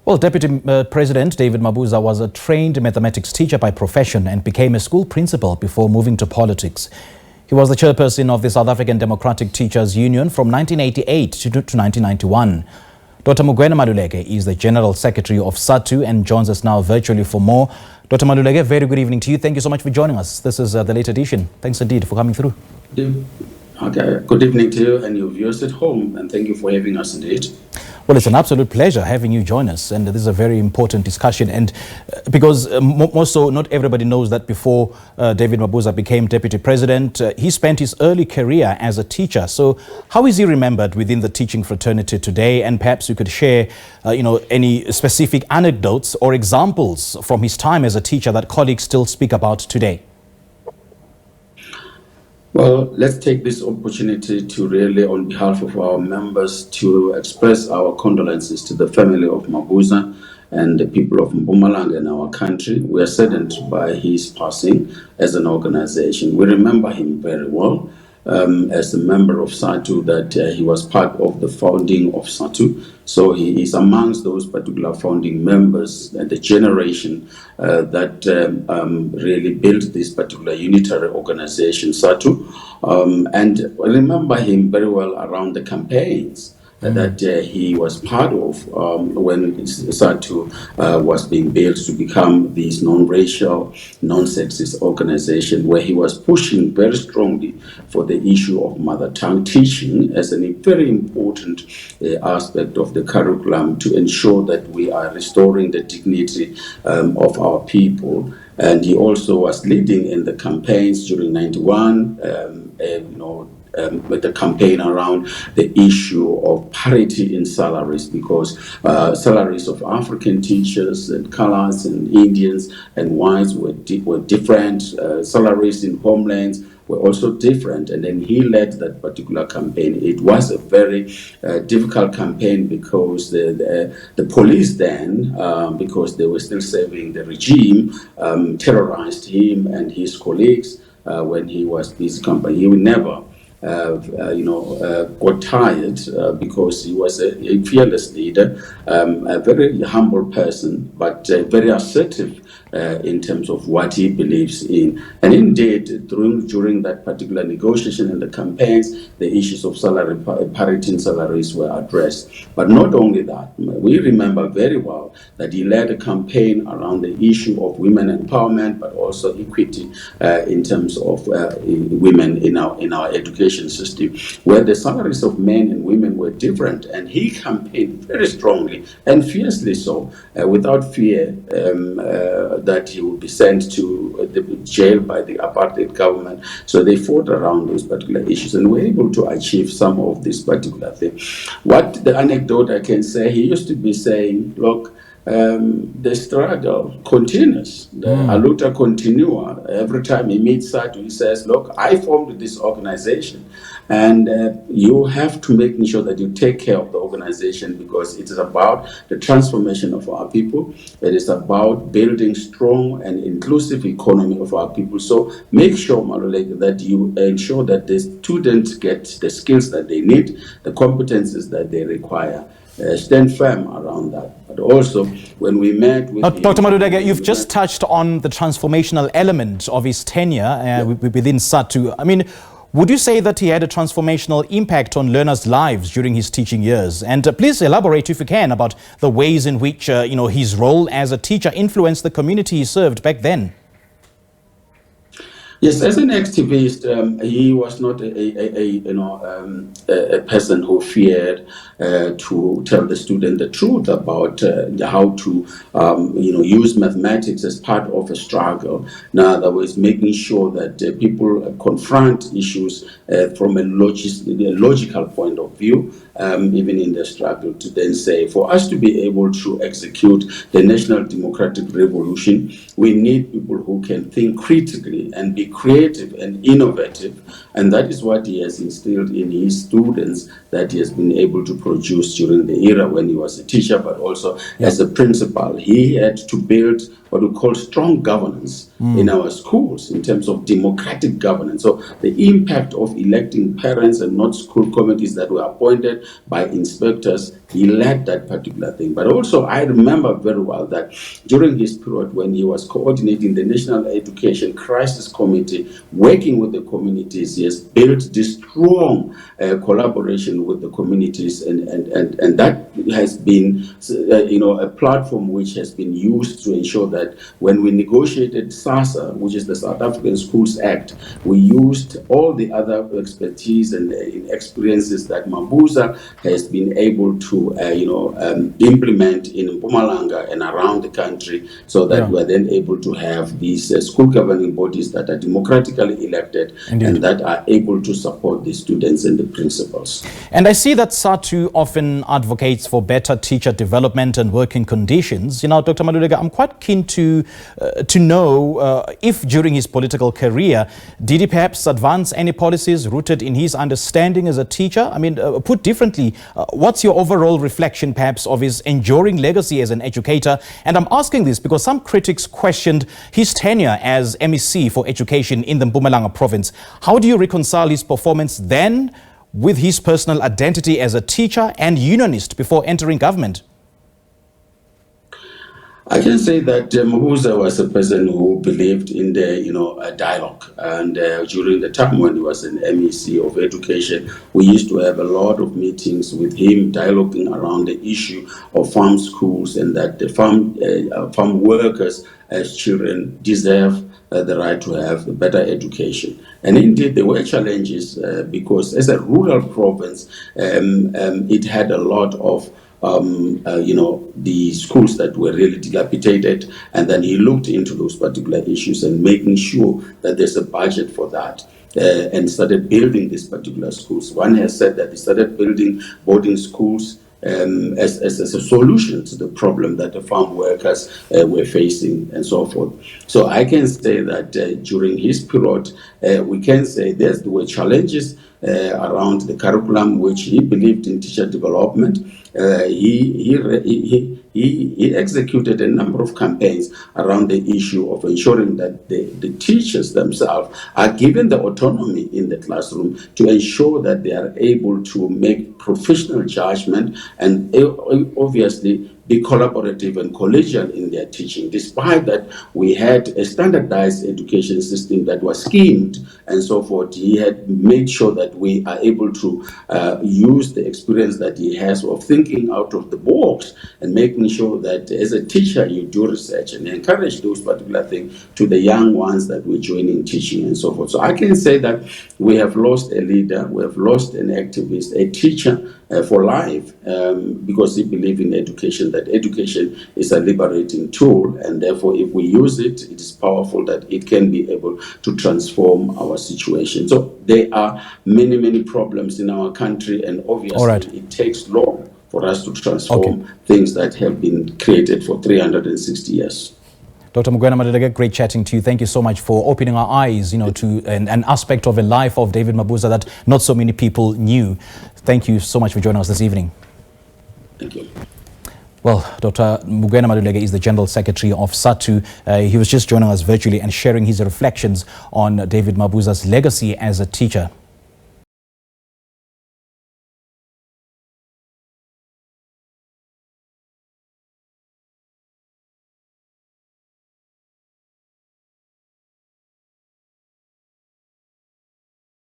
Well, Deputy President David Mabuza was a trained mathematics teacher by profession and became a school principal before moving to politics. He was the chairperson of the South African Democratic Teachers Union from 1988 to 1991. Dr. Mugwena Maluleke is the General Secretary of SADTU and joins us now virtually for more. Dr. Maluleke, very good evening to you. Thank you so much for joining us. This is the late edition. Thanks indeed for coming through. Okay. Good evening to you and your viewers at home, and thank you for having us indeed. Well, it's an absolute pleasure having you join us, and this is a very important discussion. And because more so, not everybody knows that before David Mabuza became Deputy President, he spent his early career as a teacher. So how is he remembered within the teaching fraternity today? And perhaps you could share, any specific anecdotes or examples from his time as a teacher that colleagues still speak about today. Well, let's take this opportunity to really, on behalf of our members, to express our condolences to the family of Mabuza and the people of Mpumalanga in our country. We are saddened by his passing as an organization. We remember him very well as a member of SADTU, that he was part of the founding of SADTU. So he is amongst those particular founding members and the generation that really built this particular unitary organization, SADTU. And I remember him very well around the campaigns that he was part of when SADTU was being built to become this non-racial, non-sexist organization, where he was pushing very strongly for the issue of mother tongue teaching as a very important aspect of the curriculum to ensure that we are restoring the dignity of our people. And he also was leading in the campaigns during 91, with the campaign around the issue of parity in salaries, because salaries of African teachers and colors and Indians and whites were different. Salaries in homelands were also different, and then he led that particular campaign. It was a very difficult campaign because the police then, because they were still serving the regime, terrorized him and his colleagues when he was busy campaigning. He would never got tired because he was a fearless leader, a very humble person, but very assertive in terms of what he believes in. And indeed, during that particular negotiation and the campaigns, the issues of salary parity in salaries were addressed. But not only that, we remember very well that he led a campaign around the issue of women empowerment, but also equity in terms of women in our education system, where the salaries of men and women were different. And he campaigned very strongly and fiercely so, without fear that he would be sent to the jail by the apartheid government. So they fought around those particular issues and were able to achieve some of this particular thing. What the anecdote I can say, he used to be saying, look, the struggle continues. The aluta continua. Every time he meets SADTU, he says, look, I formed this organization, and you have to make sure that you take care of the organization, because it is about the transformation of our people. It is about building strong and inclusive economy of our people. So make sure, Maluleke, that you ensure that the students get the skills that they need, the competencies that they require. Stand firm around that. But also, when we met with Dr. Maluleke, you've just touched on the transformational element of his tenure within SADTU. I mean, would you say that he had a transformational impact on learners' lives during his teaching years? And please elaborate, if you can, about the ways in which his role as a teacher influenced the community he served back then. Yes, as an activist, he was not a person who feared to tell the student the truth about how to use mathematics as part of a struggle. In other words, making sure that people confront issues from a logical point of view, even in the struggle, to then say, for us to be able to execute the national democratic revolution, we need people who can think critically and be creative and innovative. And that is what he has instilled in his students, that he has been able to produce during the era when he was a teacher, but also as a principal. He had to build what we call strong governance in our schools in terms of democratic governance. So the impact of electing parents and not school committees that were appointed by inspectors, he led that particular thing. But also I remember very well that during his period when he was coordinating the National Education Crisis Committee, working with the communities, he has built this strong collaboration with the communities, and that has been a platform which has been used to ensure that when we negotiated SASA, which is the South African Schools Act, we used all the other expertise and experiences that Mabuza has been able to implement in Mpumalanga and around the country, so that we're then able to have these school governing bodies that are democratically elected. Indeed. And that are able to support the students and the principals. And I see that SADTU often advocates for better teacher development and working conditions. Dr. Maluleke, I'm quite keen to know if during his political career, did he perhaps advance any policies rooted in his understanding as a teacher? I mean, put differently, what's your overall reflection perhaps of his enduring legacy as an educator? And I'm asking this because some critics questioned his tenure as MEC for Education in the Mpumalanga province. How do you reconcile his performance then with his personal identity as a teacher and unionist before entering government? I can say that Mabuza was a person who believed in the dialogue, and during the time when he was an MEC of Education, we used to have a lot of meetings with him, dialoguing around the issue of farm schools, and that the farm workers as children deserve the right to have a better education. And indeed, there were challenges because as a rural province, it had a lot of the schools that were really dilapidated, and then he looked into those particular issues and making sure that there's a budget for that. And started building these particular schools. One has said that he started building boarding schools as a solution to the problem that the farm workers were facing and so forth. So I can say that during his period, we can say there were challenges around the curriculum, which he believed in teacher development. He executed a number of campaigns around the issue of ensuring that the teachers themselves are given the autonomy in the classroom to ensure that they are able to make professional judgment and obviously be collaborative and collegial in their teaching. Despite that, we had a standardized education system that was schemed and so forth. He had made sure that we are able to use the experience that he has of thinking out of the box and making sure that as a teacher you do research and encourage those particular things to the young ones that were joining teaching and so forth. So I can say that we have lost a leader, we have lost an activist, a teacher for life, because he believed in education, that education is a liberating tool, and therefore if we use it, it is powerful, that it can be able to transform our situation. So there are many problems in our country, and obviously it takes long for us to transform things that have been created for 360 years. Dr. Mugwena Maluleke, great chatting to you. Thank you so much for opening our eyes, to an aspect of a life of David Mabuza that not so many people knew. Thank you so much for joining us this evening. Thank you. Well, Dr. Mugwena Maluleke is the General Secretary of SADTU. He was just joining us virtually and sharing his reflections on David Mabuza's legacy as a teacher.